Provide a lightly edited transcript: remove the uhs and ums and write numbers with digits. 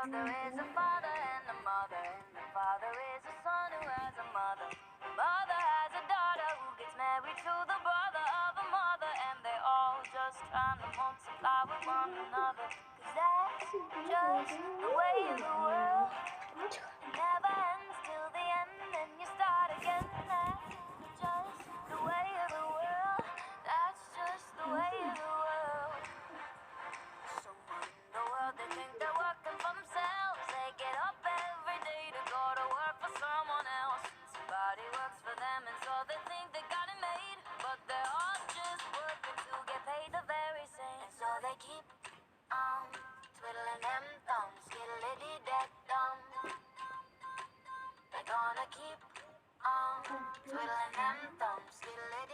father is a father and a mother, and the father is a son who has a mother. Mother has a daughter who gets married to the brother of a mother, and they all just trying to multiply with one another. 'Cause that's just the way of the world. It never ends till the end, and you start again. That's just the way of the world. That's just the way of the world. Someone in the world, they think they're working for themselves. They get up every day to go to work for someone else. Somebody works for them, and so they think they got it made. But they're all just working to get paid the very same. And so they keep on twiddling them thumbs, skiddly-dee-dee-dum. They're gonna keep on twiddling them thumbs, skiddly